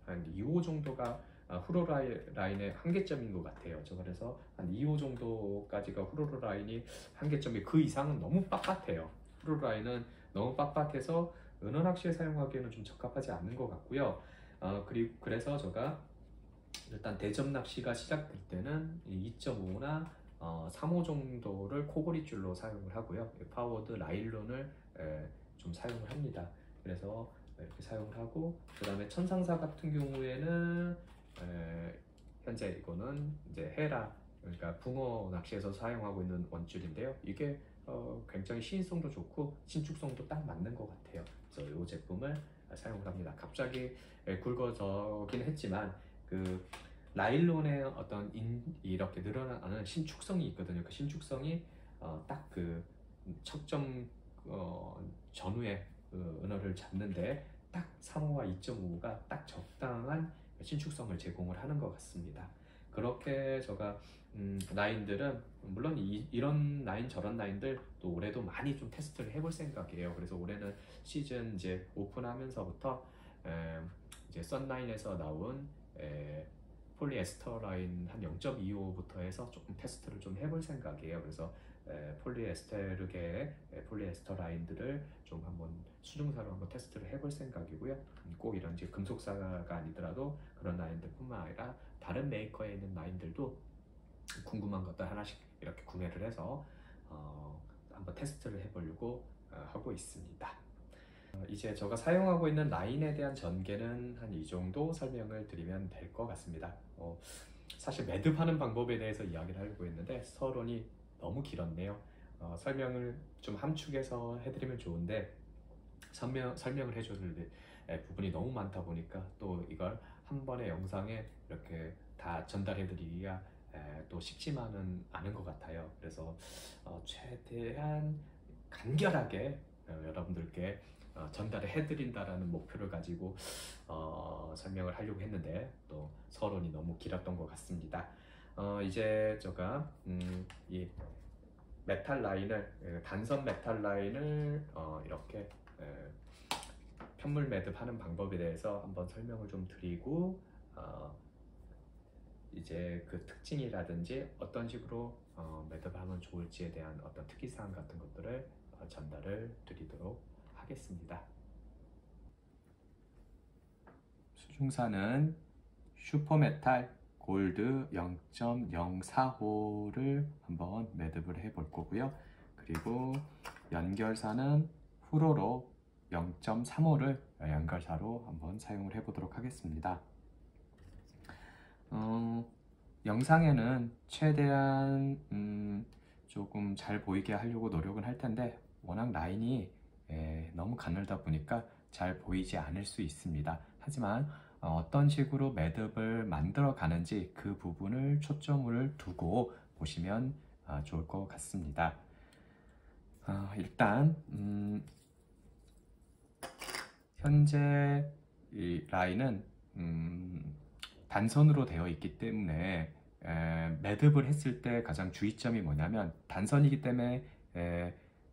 Speaker 1: 한 2호 정도가 후로 라인의 한계점인 것 같아요. 저 그래서 한 2호 정도까지가 후로 라인이 한계점이, 그 이상은 너무 빳빳해요. 후로 라인은 너무 빳빳해서 은어 낚시에 사용하기에는 좀 적합하지 않는 것 같고요. 그리고 그래서 제가 일단 대접 낚시가 시작될 때는 2.5나 3호 정도를 코골이 줄로 사용을 하고요. 파워드 라일론을 좀 사용을 합니다. 그래서 이렇게 사용을 하고, 그 다음에 천상사 같은 경우에는 현재 이거는 이제 헤라, 그러니까 붕어 낚시에서 사용하고 있는 원줄인데요. 이게 굉장히 시인성도 좋고 신축성도 딱 맞는 것 같아요. 그래서 이 제품을 사용을 합니다. 갑자기 굵어지긴 했지만 그 라일론의 어떤 이렇게 늘어나는 신축성이 있거든요. 그 신축성이 딱 그 척점 전후에 그 은어를 잡는데 딱 3호와 2.5가 딱 적당한 신축성을 제공을 하는 것 같습니다. 그렇게 제가 라인들은 물론 이런 라인 저런 라인들 또 올해도 많이 좀 테스트를 해볼 생각이에요. 그래서 올해는 시즌 이제 오픈하면서부터 이제 썬라인에서 나온 폴리에스터 라인 한 0.25부터 해서 조금 테스트를 좀 해볼 생각이에요. 그래서 폴리에스테르계의 폴리에스터 라인들을 좀 한번 수중사로 한번 테스트를 해볼 생각이고요. 꼭 이런 이제 금속사가 아니더라도 그런 라인들뿐만 아니라 다른 메이커에 있는 라인들도 궁금한 것들 하나씩 이렇게 구매를 해서 한번 테스트를 해보려고 하고 있습니다. 이제 제가 사용하고 있는 라인에 대한 전개는 한 이 정도 설명을 드리면 될 것 같습니다. 사실 매듭하는 방법에 대해서 이야기를 하려고 했는데 서론이 너무 길었네요. 설명을 좀 함축해서 해드리면 좋은데 설명을 해줘야 될 부분이 너무 많다 보니까 또 이걸 한 번의 영상에 이렇게 다 전달해드리기가 또 쉽지만은 않은 것 같아요. 그래서 최대한 간결하게 여러분들께 전달을 해드린다라는 목표를 가지고 설명을 하려고 했는데 또 서론이 너무 길었던 것 같습니다. 이제 제가 이 메탈 라인을 단선 메탈 라인을 이렇게 편물 매듭하는 방법에 대해서 한번 설명을 좀 드리고 이제 그 특징이라든지 어떤 식으로 매듭하면 좋을지에 대한 어떤 특이사항 같은 것들을 전달을 드리도록 하겠습니다. 수중사는 슈퍼메탈 골드 0.04호를 한번 매듭을 해 볼 거고요. 그리고 연결사는 후로로 0.35를 연결사로 한번 사용을 해 보도록 하겠습니다. 영상에는 최대한 조금 잘 보이게 하려고 노력은 할 텐데 워낙 라인이 너무 가늘다 보니까 잘 보이지 않을 수 있습니다. 하지만 어떤 식으로 매듭을 만들어 가는지 그 부분을 초점을 두고 보시면 좋을 것 같습니다. 일단 현재 이 라인은 단선으로 되어 있기 때문에 매듭을 했을 때 가장 주의점이 뭐냐면 단선이기 때문에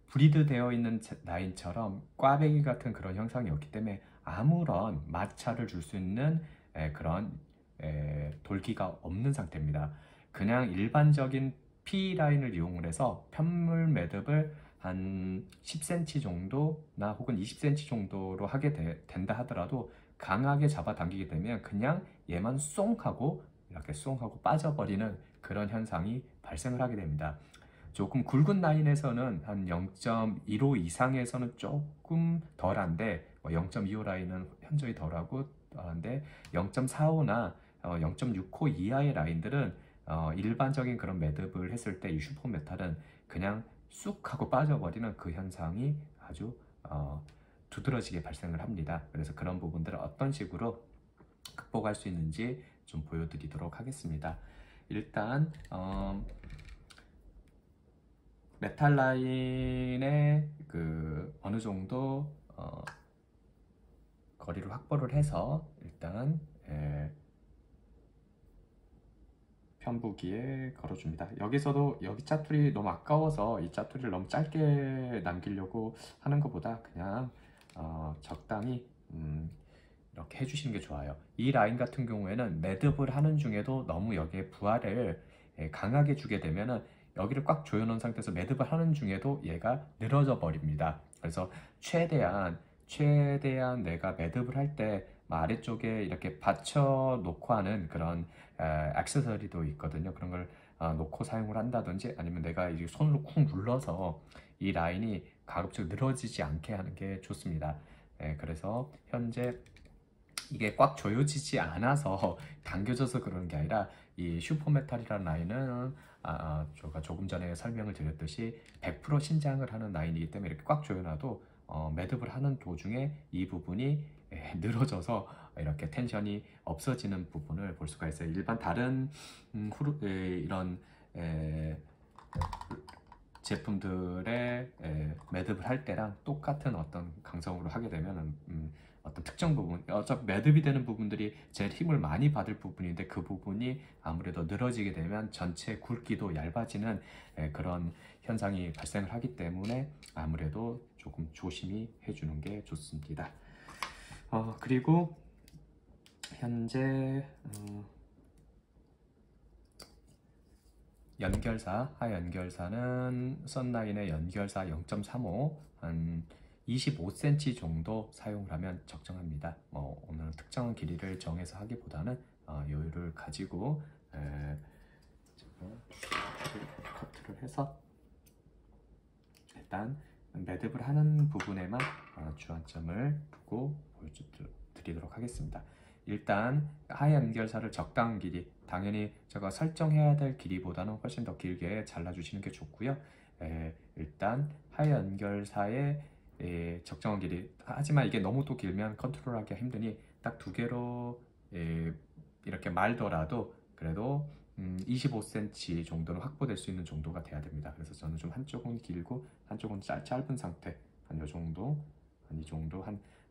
Speaker 1: 브리드 되어 있는 라인처럼 꽈배기 같은 그런 형상이 없기 때문에 아무런 마찰을 줄 수 있는 그런 돌기가 없는 상태입니다. 그냥 일반적인 P 라인을 이용을 해서 편물 매듭을 한 10cm 정도나 혹은 20cm 정도로 하게 된다 하더라도 강하게 잡아당기게 되면 그냥 얘만 쏭 하고 이렇게 쏭 하고 빠져버리는 그런 현상이 발생을 하게 됩니다. 조금 굵은 라인에서는 한 0.15 이상에서는 조금 덜한데 0.25 라인은 현저히 덜하고 한데 0.45나 0.6호 이하의 라인들은 일반적인 그런 매듭을 했을 때 이 슈퍼메탈은 그냥 쑥 하고 빠져버리는 그 현상이 아주 두드러지게 발생을 합니다. 그래서 그런 부분들을 어떤 식으로 극복할 수 있는지 좀 보여드리도록 하겠습니다. 일단 메탈 라인의 그 어느 정도 거리를 확보를 해서 일단 편부기에 걸어줍니다. 여기서도 여기 짜투리 너무 아까워서 이 짜투리를 너무 짧게 남기려고 하는 것보다 그냥 적당히 이렇게 해주시는 게 좋아요. 이 라인 같은 경우에는 매듭을 하는 중에도 너무 여기에 부하를 강하게 주게 되면은 여기를 꽉 조여놓은 상태에서 매듭을 하는 중에도 얘가 늘어져 버립니다. 그래서 최대한 내가 매듭을 할 때 아래쪽에 이렇게 받쳐 놓고 하는 그런 액세서리도 있거든요. 그런 걸 놓고 사용을 한다든지 아니면 내가 이제 손으로 쿵 눌러서 이 라인이 가급적 늘어지지 않게 하는 게 좋습니다. 그래서 현재 이게 꽉 조여지지 않아서 당겨져서 그러는 게 아니라 이 슈퍼메탈이라는 라인은 제가 조금 전에 설명을 드렸듯이 100% 신장을 하는 라인이기 때문에 이렇게 꽉 조여놔도 매듭을 하는 도중에 이 부분이 늘어져서 이렇게 텐션이 없어지는 부분을 볼 수가 있어요. 일반 다른 이런 제품들의 매듭을 할 때랑 똑같은 어떤 강성으로 하게 되면 어떤 특정 부분, 어차피 매듭이 되는 부분들이 제일 힘을 많이 받을 부분인데 그 부분이 아무래도 늘어지게 되면 전체 굵기도 얇아지는 그런 현상이 발생을 하기 때문에 아무래도 조금 조심히 해주는 게 좋습니다. 그리고 현재 연결사, 하연결사는 썬라인의 연결사 0.35 한 25cm 정도 사용을 하면 적정합니다. 오늘은 특정한 길이를 정해서 하기보다는 여유를 가지고 커트를 해서 일단 매듭을 하는 부분에만 주안점을 두고 보여드리도록 하겠습니다. 일단 하의 연결사를 적당한 길이, 당연히 제가 설정해야 될 길이보다는 훨씬 더 길게 잘라주시는 게 좋고요. 일단 하의 연결사의 적정한 길이, 하지만 이게 너무 또 길면 컨트롤하기가 힘드니 딱 두 개로 이렇게 말더라도 그래도 25cm 정도는 확보될 수 있는 정도가 돼야 됩니다. 그래서 저는 좀 한쪽은 길고 한쪽은 짧은 상태, 한 요 정도, 한 이 정도,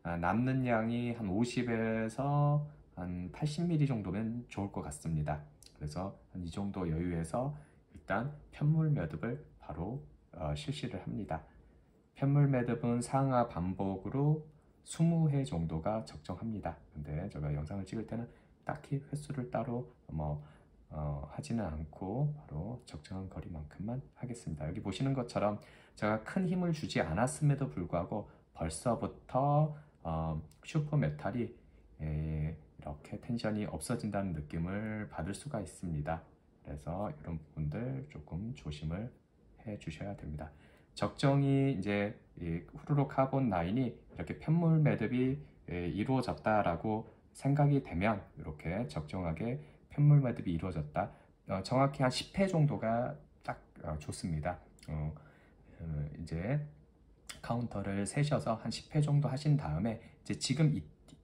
Speaker 1: 남는 양이 한 50에서 한 80mm 정도면 좋을 것 같습니다. 그래서 한 이 정도 여유에서 일단 편물 매듭을 바로 실시를 합니다. 편물 매듭은 상하 반복으로 20회 정도가 적정합니다. 근데 제가 영상을 찍을 때는 딱히 횟수를 따로 하지는 않고 바로 적정한 거리만큼만 하겠습니다. 여기 보시는 것처럼 제가 큰 힘을 주지 않았음에도 불구하고 벌써부터 슈퍼메탈이 이렇게 텐션이 없어진다는 느낌을 받을 수가 있습니다. 그래서 이런 부분들 조금 조심을 해 주셔야 됩니다. 적정히 이제 이 후루룩 카본 9이 이렇게 편물 매듭이 이루어졌다라고 생각이 되면 이렇게 적정하게 편물 매듭이 이루어졌다. 정확히 한 10회 정도가 딱 좋습니다. 이제 카운터를 세셔서 한 10회 정도 하신 다음에 이제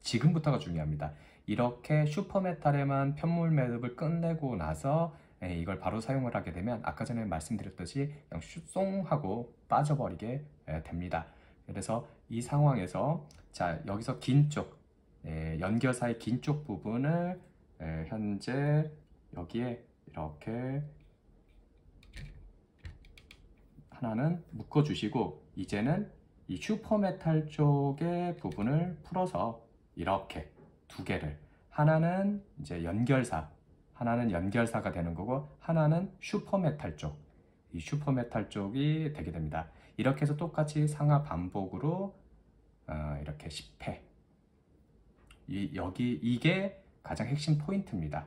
Speaker 1: 지금부터가 중요합니다. 이렇게 슈퍼메탈에만 편물 매듭을 끝내고 나서 이걸 바로 사용을 하게 되면 아까 전에 말씀드렸듯이 그냥 쏨 하고 빠져버리게 됩니다. 그래서 이 상황에서 자, 여기서 긴 쪽, 연결사의 긴 쪽 부분을 현재 여기에 이렇게 하나는 묶어 주시고, 이제는 이 슈퍼메탈 쪽의 부분을 풀어서 이렇게 두 개를, 하나는 이제 하나는 연결사가 되는 거고, 하나는 슈퍼메탈 쪽, 이 슈퍼메탈 쪽이 되게 됩니다. 이렇게 해서 똑같이 상하 반복으로 이렇게 10회, 이게 가장 핵심 포인트입니다.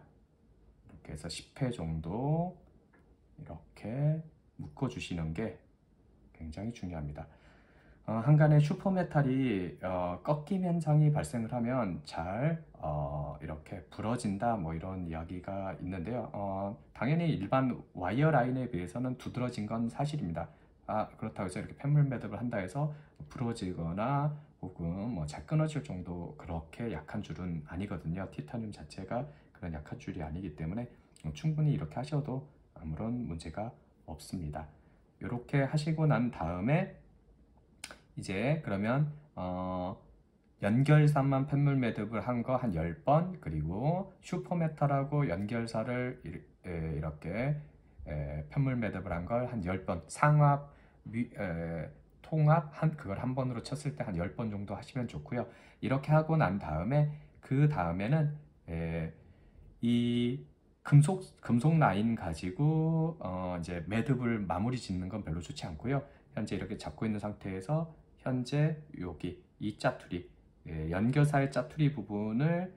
Speaker 1: 이렇게 해서 10회 정도 이렇게 묶어 주시는 게 굉장히 중요합니다. 한간에 슈퍼메탈이 꺾임 현상이 발생을 하면 잘 이렇게 부러진다, 뭐 이런 이야기가 있는데요. 당연히 일반 와이어 라인에 비해서는 두드러진 건 사실입니다. 그렇다고 해서 이렇게 편물 매듭을 한다 해서 부러지거나 혹은 뭐 잘 끊어질 정도 그렇게 약한 줄은 아니거든요. 티타늄 자체가 그런 약한 줄이 아니기 때문에 충분히 이렇게 하셔도 아무런 문제가 없습니다. 이렇게 하시고 난 다음에 이제 그러면 연결사만 편물 매듭을 한 거 한 10번, 그리고 슈퍼메탈하고 연결사를 이렇게 편물 매듭을 한 걸 한 10번, 상압, 통합 그걸 한 번으로 쳤을 때 한 10번 정도 하시면 좋고요. 이렇게 하고 난 다음에 그 다음에는 이 금속 라인 가지고 이제 매듭을 마무리 짓는 건 별로 좋지 않고요. 현재 이렇게 잡고 있는 상태에서 현재 여기 이 짜투리, 연결사의 짜투리 부분을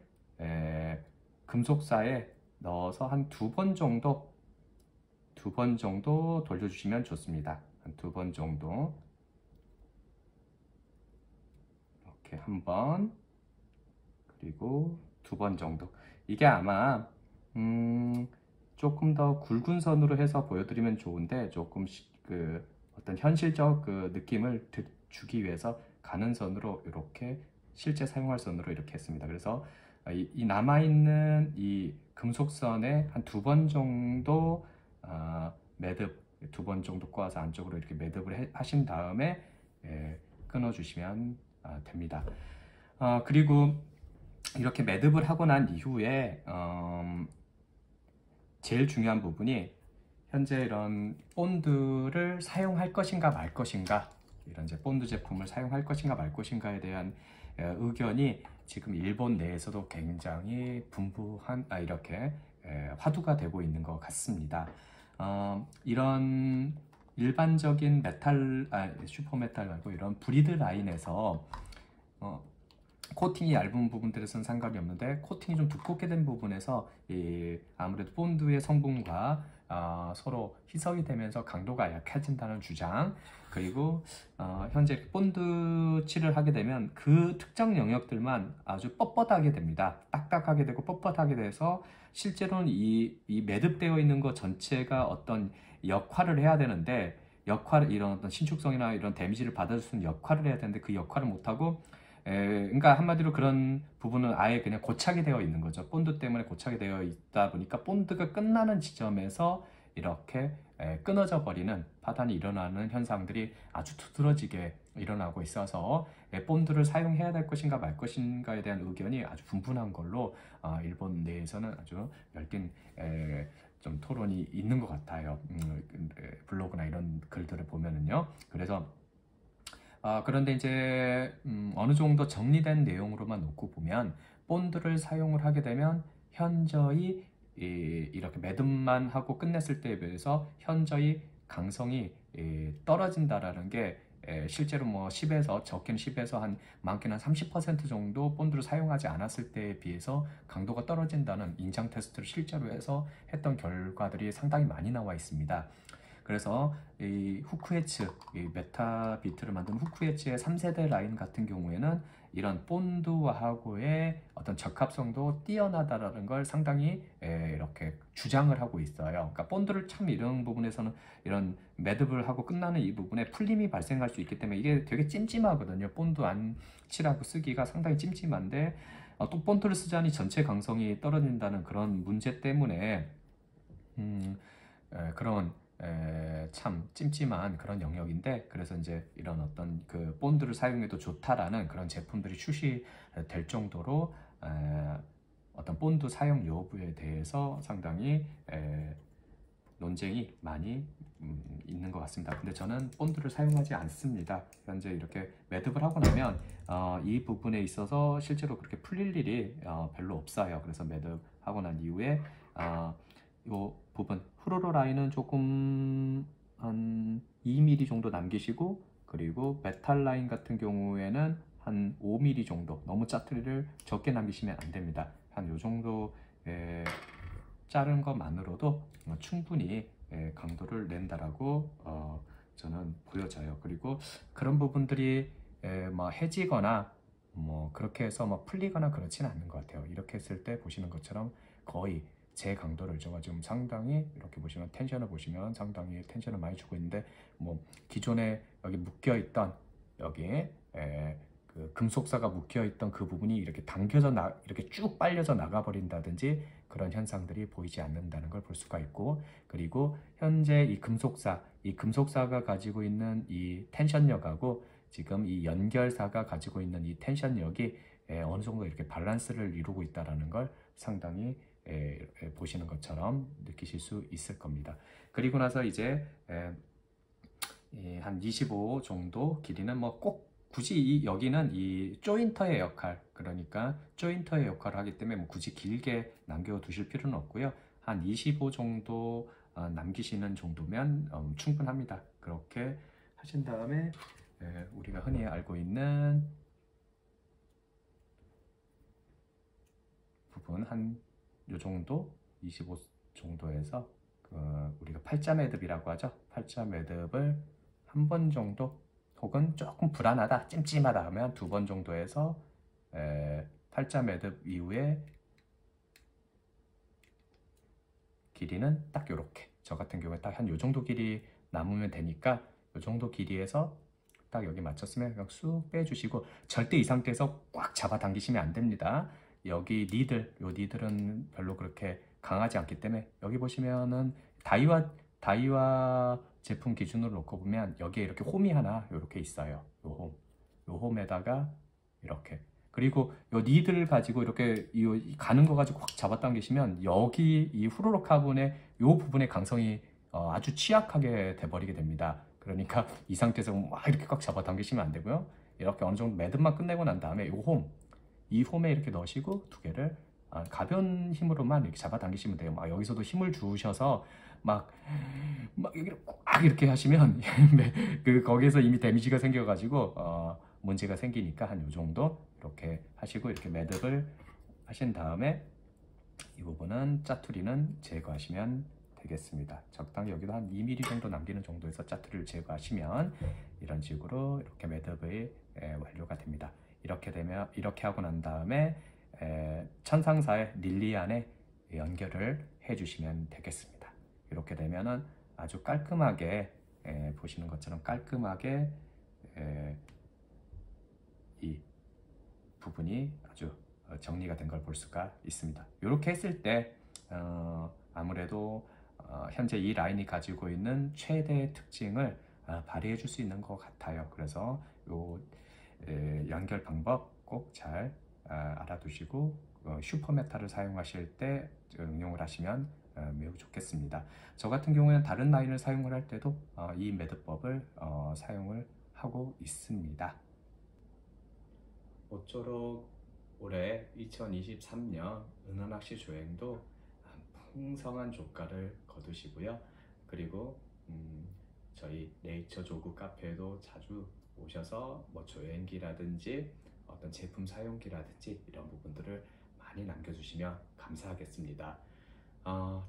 Speaker 1: 금속사에 넣어서 한 2번 정도 돌려주시면 좋습니다. 한 2번 정도, 이렇게 한 번, 그리고 2번 정도. 이게 아마 조금 더 굵은 선으로 해서 보여드리면 좋은데, 조금 그 어떤 현실적 그 느낌을 주기 위해서 가는 선으로, 이렇게 실제 사용할 선으로 이렇게 했습니다. 그래서 이 남아있는 이 금속선에 한 2번 정도 매듭, 2번 정도 꼬아서 안쪽으로 이렇게 매듭을 하신 다음에 끊어주시면 됩니다. 그리고 이렇게 매듭을 하고 난 이후에 제일 중요한 부분이 현재 이런 본드를 사용할 것인가 말 것인가, 이런 이제 본드 제품을 사용할 것인가 말 것인가에 대한 의견이 지금 일본 내에서도 굉장히 분분한 이렇게 화두가 되고 있는 것 같습니다. 이런 일반적인 슈퍼메탈 말고 이런 브리드 라인에서 코팅이 얇은 부분들에서는 상관이 없는데, 코팅이 좀 두껍게 된 부분에서 아무래도 본드의 성분과 서로 희석이 되면서 강도가 약해진다는 주장, 그리고 현재 본드 칠을 하게 되면 그 특정 영역들만 아주 뻣뻣하게 됩니다. 딱딱하게 되고 뻣뻣하게 돼서 실제로는 이 매듭되어 있는 것 전체가 어떤 역할을 해야 되는데, 이런 어떤 신축성이나 이런 데미지를 받아줄 수 있는 역할을 해야 되는데 그 역할을 못하고, 그러니까 한마디로 그런 부분은 아예 그냥 고착이 되어 있는 거죠. 본드 때문에 고착이 되어 있다 보니까 본드가 끝나는 지점에서 이렇게 끊어져 버리는, 파단이 일어나는 현상들이 아주 두드러지게 일어나고 있어서 본드를 사용해야 될 것인가 말 것인가에 대한 의견이 아주 분분한 걸로 일본 내에서는 아주 열띤 좀 토론이 있는 것 같아요. 블로그나 이런 글들을 보면은요. 그래서 그런데 이제 어느 정도 정리된 내용으로만 놓고 보면, 본드를 사용을 하게 되면 현저히 이렇게 매듭만 하고 끝냈을 때에 비해서 현저히 강성이 떨어진다라는 게 실제로 뭐 10에서 적게는 10에서 한 많게는 한 30% 정도 본드를 사용하지 않았을 때에 비해서 강도가 떨어진다는 인장 테스트를 실제로 해서 했던 결과들이 상당히 많이 나와 있습니다. 그래서 이 후크 엣지, 이 메타 비트를 만든 후크 엣지의 3세대 라인 같은 경우에는 이런 본드하고의 어떤 적합성도 뛰어나다라는 걸 상당히 이렇게 주장을 하고 있어요. 그러니까 본드를 참 이런 부분에서는 이런 매듭을 하고 끝나는 이 부분에 풀림이 발생할 수 있기 때문에 이게 되게 찜찜하거든요. 본드 안 칠하고 쓰기가 상당히 찜찜한데 또 본드를 쓰자니 전체 강성이 떨어진다는 그런 문제 때문에 그런 참 찜찜한 그런 영역인데, 그래서 이제 이런 어떤 그 본드를 사용해도 좋다라는 그런 제품들이 출시될 정도로 어떤 본드 사용 여부에 대해서 상당히 논쟁이 많이 있는 것 같습니다. 근데 저는 본드를 사용하지 않습니다. 현재 이렇게 매듭을 하고 나면 이 부분에 있어서 실제로 그렇게 풀릴 일이 별로 없어요. 그래서 매듭하고 난 이후에 이 부분 후로로 라인은 조금 한 2mm 정도 남기시고, 그리고 메탈 라인 같은 경우에는 한 5mm 정도, 너무 짜투리를 적게 남기시면 안 됩니다. 한 요 정도 자른 것만으로도 충분히 강도를 낸다라고 저는 보여져요. 그리고 그런 부분들이 뭐 해지거나 뭐 그렇게 해서 뭐 풀리거나 그렇지는 않는 것 같아요. 이렇게 했을 때 보시는 것처럼 거의 제 강도를 제가 지금 상당히 이렇게 보시면 텐션을 보시면 상당히 텐션을 많이 주고 있는데, 뭐 기존에 여기 묶여 있던 여기에 그 금속사가 묶여 있던 그 부분이 이렇게 당겨져 이렇게 쭉 빨려져 나가 버린다든지 그런 현상들이 보이지 않는다는 걸 볼 수가 있고, 그리고 현재 이 금속사가 가지고 있는 이 텐션력하고 지금 이 연결사가 가지고 있는 이 텐션력이 어느 정도 이렇게 밸런스를 이루고 있다는 걸 상당히 보시는 것처럼 느끼실 수 있을 겁니다. 그리고 나서 이제 한 25 정도 길이는 뭐 꼭 굳이 여기는 이 조인터의 역할, 그러니까 조인터의 역할을 하기 때문에 뭐 굳이 길게 남겨 두실 필요는 없고요. 한 25 정도 남기시는 정도면 충분합니다. 그렇게 하신 다음에 우리가 흔히 알고 있는 부분 한 요 정도 25 정도에서 우리가 팔자 매듭이라고 하죠. 팔자 매듭을 한 번 정도, 혹은 조금 불안하다, 찜찜하다 하면 2번 정도에서 팔자 매듭 이후에 길이는 딱 요렇게, 저 같은 경우에 딱 한 요 정도 길이 남으면 되니까 요 정도 길이에서 딱 여기 맞췄으면 그냥 쑥 빼주시고, 절대 이 상태에서 꽉 잡아 당기시면 안 됩니다. 여기 요 니들은 별로 그렇게 강하지 않기 때문에, 여기 보시면은 다이와 제품 기준으로 놓고 보면 여기에 이렇게 홈이 하나 이렇게 있어요. 요 홈에다가 이렇게, 그리고 요 니들 가지고 이렇게 가는 거 가지고 확 잡아 당기시면 여기 이 후루룩 카본의 요 부분의 강성이 아주 취약하게 돼 버리게 됩니다. 그러니까 이 상태에서 막 이렇게 꽉 잡아 당기시면 안 되고요. 이렇게 어느 정도 매듭만 끝내고 난 다음에 이 홈에 이렇게 넣으시고 2개를 가벼운 힘으로만 이렇게 잡아 당기시면 돼요. 막 여기서도 힘을 주셔서 막 여기를 꽉 이렇게 하시면 거기에서 이미 데미지가 생겨가지고 문제가 생기니까 한 요 정도 이렇게 하시고, 이렇게 매듭을 하신 다음에 이 부분은 짜투리는 제거하시면 되겠습니다. 적당히 여기도 한 2mm 정도 남기는 정도에서 짜투리를 제거하시면 이런 식으로 이렇게 매듭이 완료가 됩니다. 이렇게 하고 난 다음에 천상사의 릴리안에 연결을 해주시면 되겠습니다. 이렇게 되면은 아주 깔끔하게 보시는 것처럼 깔끔하게 이 부분이 아주 정리가 된 걸 볼 수가 있습니다. 이렇게 했을 때 아무래도 현재 이 라인이 가지고 있는 최대의 특징을 발휘해 줄 수 있는 것 같아요. 그래서 요 연결 방법 꼭 잘 알아두시고 슈퍼메타를 사용하실 때 응용을 하시면 매우 좋겠습니다. 저 같은 경우에는 다른 라인을 사용을 할 때도 이 매듭법을 사용을 하고 있습니다. 모쪼록 올해 2023년 은하낚시 조행도 풍성한 조가를 거두시고요. 그리고 저희 네이처 조그 카페에도 자주 오셔서 뭐 조행기라든지 어떤 제품 사용기라든지 이런 부분들을 많이 남겨주시면 감사하겠습니다.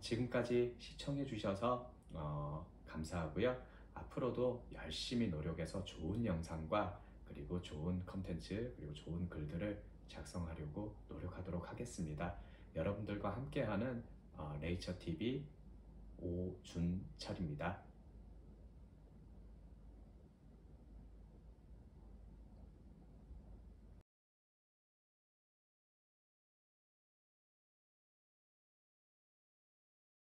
Speaker 1: 지금까지 시청해 주셔서 감사하고요. 앞으로도 열심히 노력해서 좋은 영상과 그리고 좋은 컨텐츠 그리고 좋은 글들을 작성하려고 노력하도록 하겠습니다. 여러분들과 함께하는 레이처TV 오준철입니다.